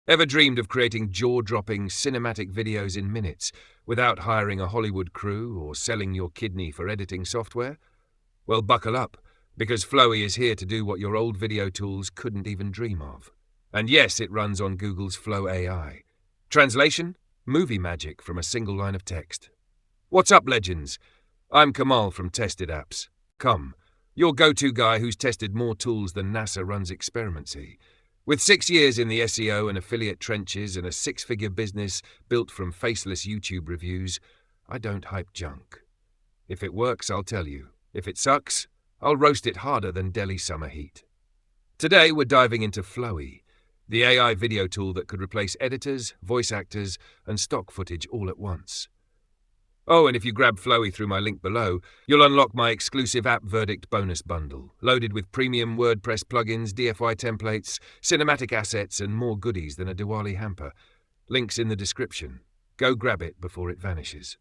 Ever dreamed of creating jaw-dropping cinematic videos in minutes without hiring a Hollywood crew or selling your kidney for editing software? Well, buckle up, because Flowy is here to do what your old video tools couldn't even dream of. And yes, it runs on Google's Flow AI. Translation? Movie magic from a single line of text. What's up, legends? I'm Kamal from Tested Apps. Come, your go-to guy who's tested more tools than NASA runs experiments. With 6 years in the SEO and affiliate trenches and a six-figure business built from faceless YouTube reviews, I don't hype junk. If it works, I'll tell you. If it sucks, I'll roast it harder than Delhi summer heat. Today, we're diving into Flowy, the AI video tool that could replace editors, voice actors, and stock footage all at once. Oh, and if you grab Flowy through my link below, you'll unlock my exclusive App Verdict bonus bundle, loaded with premium WordPress plugins, DFY templates, cinematic assets, and more goodies than a Diwali hamper. Links in the description. Go grab it before it vanishes.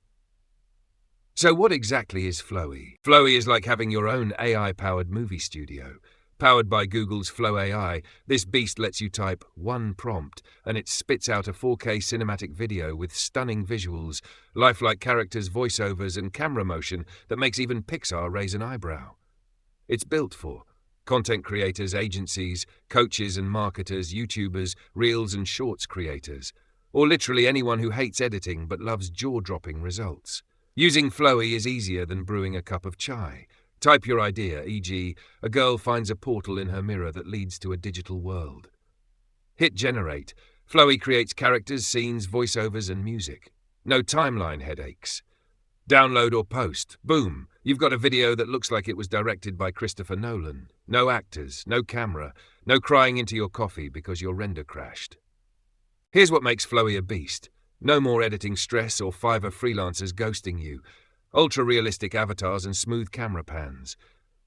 So what exactly is Flowy? Flowy is like having your own AI-powered movie studio. Powered by Google's Flow AI, this beast lets you type one prompt and it spits out a 4K cinematic video with stunning visuals, lifelike characters, voiceovers, and camera motion that makes even Pixar raise an eyebrow. It's built for content creators, agencies, coaches and marketers, YouTubers, Reels and Shorts creators, or literally anyone who hates editing but loves jaw-dropping results. Using Flowy is easier than brewing a cup of chai. Type your idea, e.g., a girl finds a portal in her mirror that leads to a digital world. Hit generate. Flowy creates characters, scenes, voiceovers, and music. No timeline headaches. Download or post. Boom! You've got a video that looks like it was directed by Christopher Nolan. No actors, no camera, no crying into your coffee because your render crashed. Here's what makes Flowy a beast. No more editing stress or Fiverr freelancers ghosting you. Ultra-realistic avatars and smooth camera pans.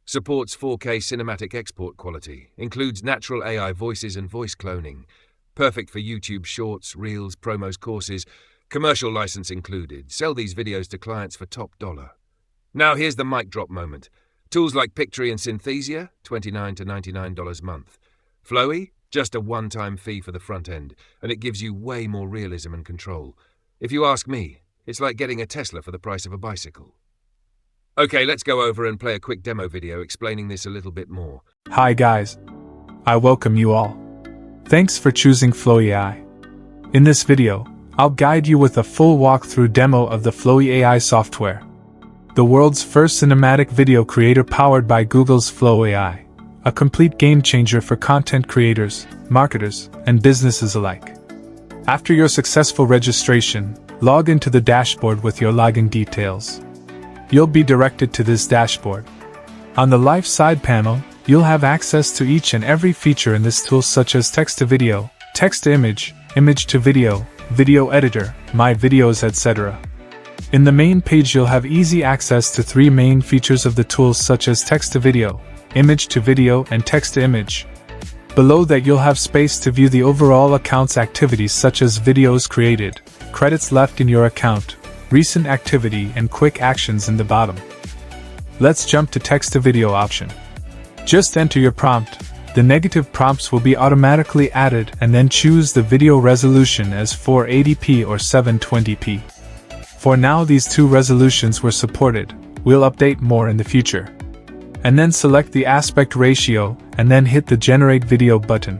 Supports 4K cinematic export quality. Includes natural AI voices and voice cloning. Perfect for YouTube shorts, reels, promos, courses. Commercial license included. Sell these videos to clients for top dollar. Now here's the mic drop moment. Tools like Pictory and Synthesia, $29 to $99 a month. Flowy, just a one-time fee for the front end, and it gives you way more realism and control. If you ask me, it's like getting a Tesla for the price of a bicycle. Okay, let's go over and play a quick demo video explaining this a little bit more. Hi guys. I welcome you all. Thanks for choosing Flowy AI. In this video, I'll guide you with a full walkthrough demo of the Flowy AI software, the world's first cinematic video creator powered by Google's Flow AI, a complete game changer for content creators, marketers, and businesses alike. After your successful registration, log into the dashboard with your login details. You'll be directed to this dashboard. On the left side panel, you'll have access to each and every feature in this tool such as text-to-video, text-to-image, image-to-video, video editor, my videos, etc. In the main page you'll have easy access to three main features of the tools such as text-to-video, image-to-video, and text-to-image. Below that you'll have space to view the overall account's activities such as videos created, credits left in your account, recent activity, and quick actions in the bottom. Let's jump to text-to-video option. Just enter your prompt. The negative prompts will be automatically added and then choose the video resolution as 480p or 720p. For now these two resolutions were supported. We'll update more in the future. And then select the aspect ratio and then hit the generate video button.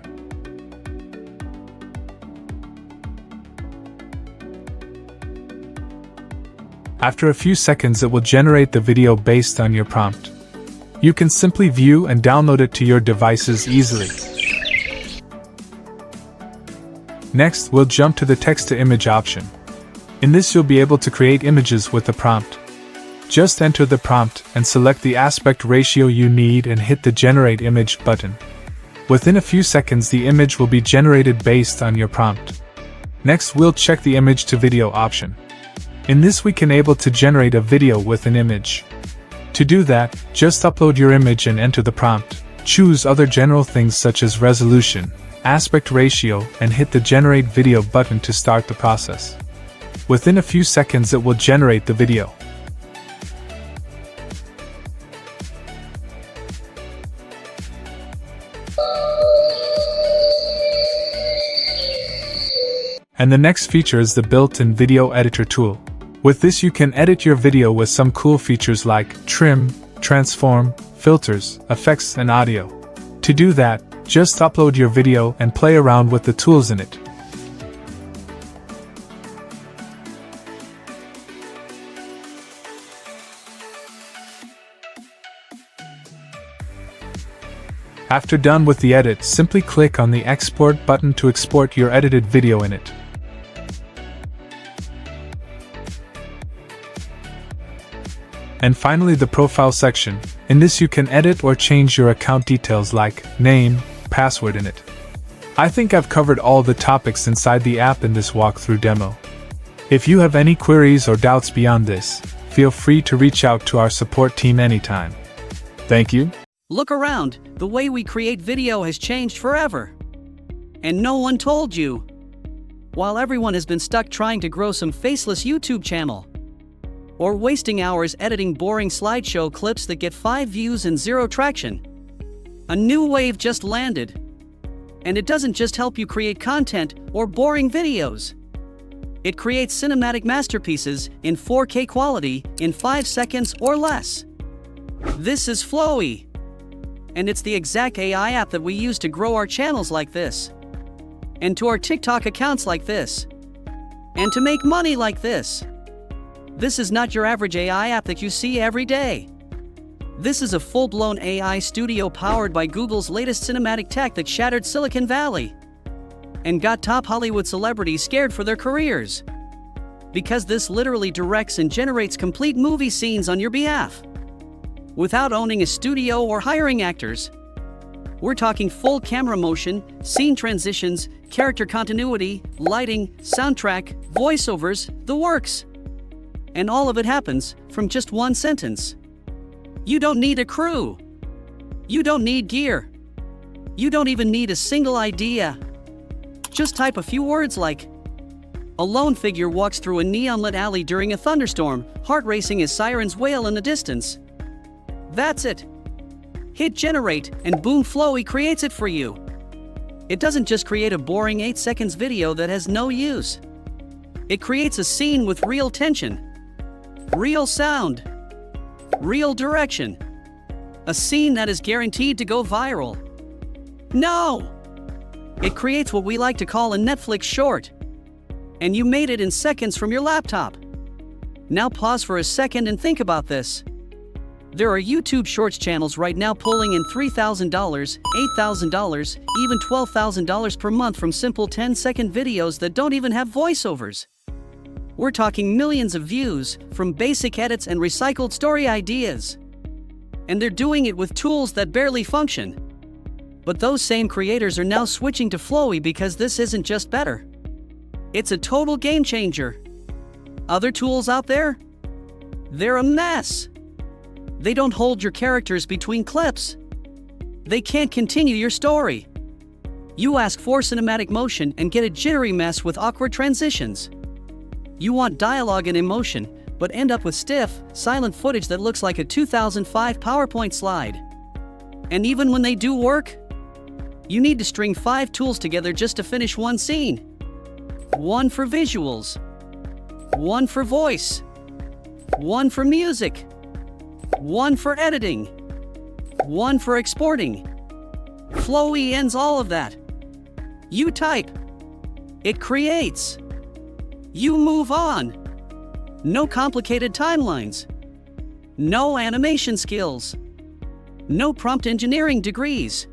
After a few seconds it will generate the video based on your prompt. You can simply view and download it to your devices easily. Next, we'll jump to the text-to-image option. In this you'll be able to create images with the prompt. Just enter the prompt and select the aspect ratio you need and hit the generate image button. Within a few seconds the image will be generated based on your prompt. Next we'll check the image to video option. In this we can able to generate a video with an image. To do that, just upload your image and enter the prompt. Choose other general things such as resolution, aspect ratio, and hit the generate video button to start the process. Within a few seconds it will generate the video. And the next feature is the built-in video editor tool. With this you can edit your video with some cool features like trim, transform, filters, effects, and audio. To do that, just upload your video and play around with the tools in it. After done with the edit, simply click on the Export button to export your edited video in it. And finally, the profile section. In this you can edit or change your account details like name, password in it. I think I've covered all the topics inside the app in this walkthrough demo. If you have any queries or doubts beyond this, feel free to reach out to our support team anytime. Thank you. Look around, the way we create video has changed forever. And no one told you. While everyone has been stuck trying to grow some faceless YouTube channel, or wasting hours editing boring slideshow clips that get 5 views and 0 traction, a new wave just landed. And it doesn't just help you create content or boring videos. It creates cinematic masterpieces in 4K quality in 5 seconds or less. This is Flowy. And it's the exact AI app that we use to grow our channels like this, and to our TikTok accounts like this, and to make money like this. This is not your average AI app that you see every day. This is a full-blown AI studio powered by Google's latest cinematic tech that shattered Silicon Valley and got top Hollywood celebrities scared for their careers. Because this literally directs and generates complete movie scenes on your behalf, without owning a studio or hiring actors. We're talking full camera motion, scene transitions, character continuity, lighting, soundtrack, voiceovers, the works. And all of it happens from just one sentence. You don't need a crew. You don't need gear. You don't even need a single idea. Just type a few words like, a lone figure walks through a neon-lit alley during a thunderstorm, heart racing as sirens wail in the distance. That's it. Hit generate, and boom, Flowy creates it for you. It doesn't just create a boring 8 seconds video that has no use. It creates a scene with real tension, real sound, real direction. A scene that is guaranteed to go viral. No! It creates what we like to call a Netflix short. And you made it in seconds from your laptop. Now pause for a second and think about this. There are YouTube Shorts channels right now pulling in $3,000, $8,000, even $12,000 per month from simple 10-second videos that don't even have voiceovers. We're talking millions of views from basic edits and recycled story ideas. And they're doing it with tools that barely function. But those same creators are now switching to Flowy because this isn't just better. It's a total game changer. Other tools out there? They're a mess. They don't hold your characters between clips. They can't continue your story. You ask for cinematic motion and get a jittery mess with awkward transitions. You want dialogue and emotion, but end up with stiff, silent footage that looks like a 2005 PowerPoint slide. And even when they do work, you need to string 5 tools together just to finish one scene. One for visuals, one for voice, one for music, one for editing, one for exporting. Flowy ends all of that. You type, it creates. You move on. No complicated timelines. No animation skills. No prompt engineering degrees.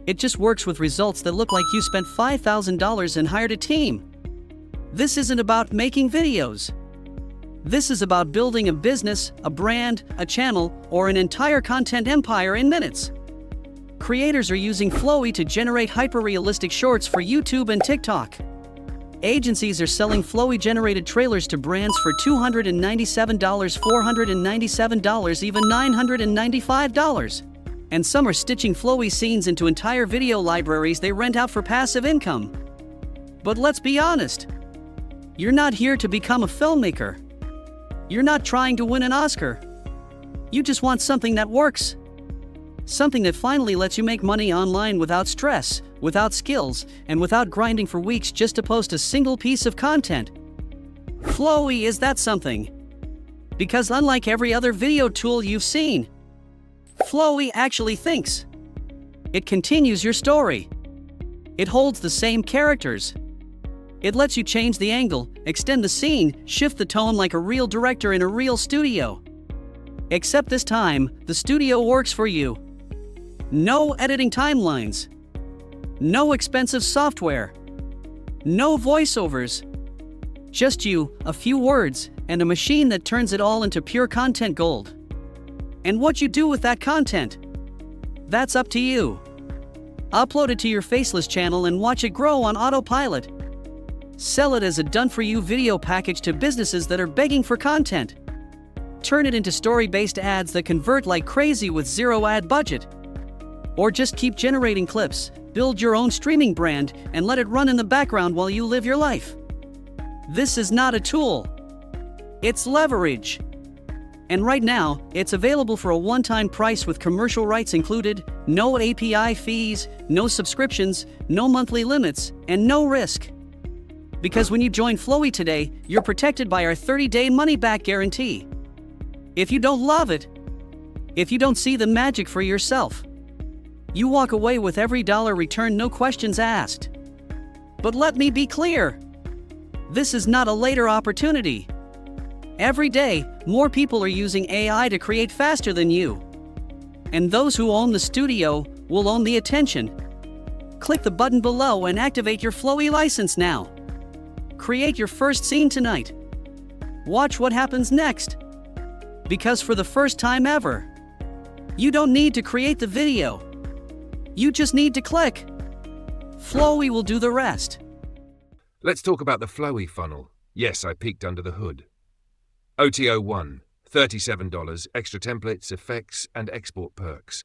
It just works with results that look like you spent $5,000 and hired a team. This isn't about making videos. This is about building a business, a brand, a channel, or an entire content empire in minutes. Creators are using Flowy to generate hyper-realistic shorts for YouTube and TikTok. Agencies are selling Flowy-generated trailers to brands for $297, $497, even $995. And some are stitching Flowy scenes into entire video libraries they rent out for passive income. But let's be honest. You're not here to become a filmmaker. You're not trying to win an Oscar. You just want something that works. Something that finally lets you make money online without stress, without skills, and without grinding for weeks just to post a single piece of content. Flowy is that something. Because unlike every other video tool you've seen, Flowy actually thinks. It continues your story. It holds the same characters. It lets you change the angle, extend the scene, shift the tone like a real director in a real studio. Except this time, the studio works for you. No editing timelines. No expensive software. No voiceovers. Just you, a few words, and a machine that turns it all into pure content gold. And what you do with that content, that's up to you. Upload it to your faceless channel and watch it grow on autopilot. Sell it as a done-for-you video package to businesses that are begging for content. Turn it into story-based ads that convert like crazy with zero ad budget. Or just keep generating clips, build your own streaming brand, and let it run in the background while you live your life. This is not a tool. It's leverage. And right now, it's available for a one-time price with commercial rights included, no API fees, no subscriptions, no monthly limits, and no risk. Because when you join Flowy today, you're protected by our 30-day money-back guarantee. If you don't love it, if you don't see the magic for yourself, you walk away with every dollar returned, no questions asked. But let me be clear. This is not a later opportunity. Every day, more people are using AI to create faster than you. And those who own the studio will own the attention. Click the button below and activate your Flowy license now. Create your first scene tonight. Watch what happens next. Because for the first time ever, you don't need to create the video. You just need to click. Flowy will do the rest. Let's talk about the Flowy funnel. Yes, I peeked under the hood. OTO 1, $37, extra templates, effects, and export perks.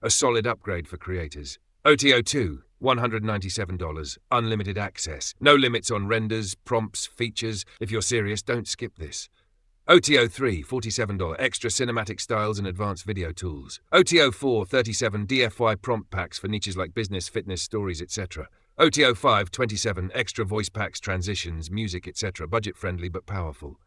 A solid upgrade for creators. OTO 2, $197, unlimited access. No limits on renders, prompts, features. If you're serious, don't skip this. OTO 3, $47, extra cinematic styles and advanced video tools. OTO 4, $37, DFY prompt packs for niches like business, fitness, stories, etc. OTO 5, $27, extra voice packs, transitions, music, etc. Budget-friendly but powerful.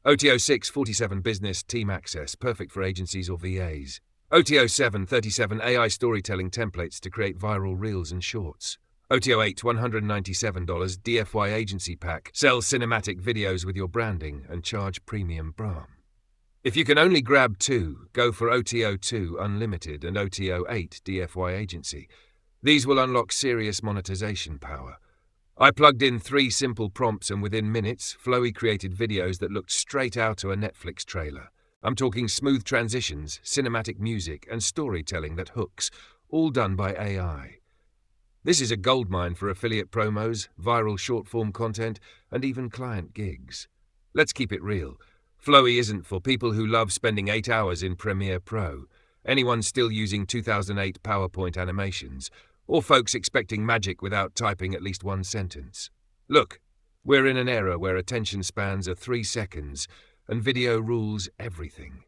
OTO 6, $47, business, team access, perfect for agencies or VAs. OTO 7, $37, AI storytelling templates to create viral reels and shorts. OTO 8, $197, DFY agency pack, sell cinematic videos with your branding and charge premium BRAM. If you can only grab two, go for OTO 2 Unlimited and OTO 8 DFY Agency. These will unlock serious monetization power. I plugged in 3 simple prompts and within minutes, Flowy created videos that looked straight out of a Netflix trailer. I'm talking smooth transitions, cinematic music, and storytelling that hooks, all done by AI. This is a goldmine for affiliate promos, viral short-form content, and even client gigs. Let's keep it real. Flowy isn't for people who love spending 8 hours in Premiere Pro, anyone still using 2008 PowerPoint animations, or folks expecting magic without typing at least one sentence. Look, we're in an era where attention spans are 3 seconds, and video rules everything.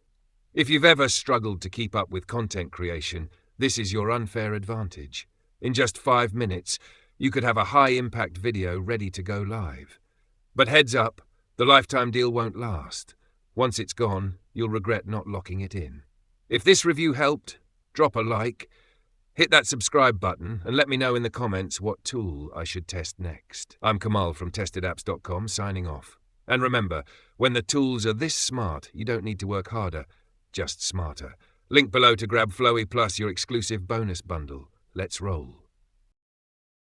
If you've ever struggled to keep up with content creation, this is your unfair advantage. In just 5 minutes, you could have a high-impact video ready to go live. But heads up, the lifetime deal won't last. Once it's gone, you'll regret not locking it in. If this review helped, drop a like, hit that subscribe button, and let me know in the comments what tool I should test next. I'm Kamal from testedapps.com signing off. And remember, when the tools are this smart, you don't need to work harder, just smarter. Link below to grab Flowy Plus, your exclusive bonus bundle. Let's roll.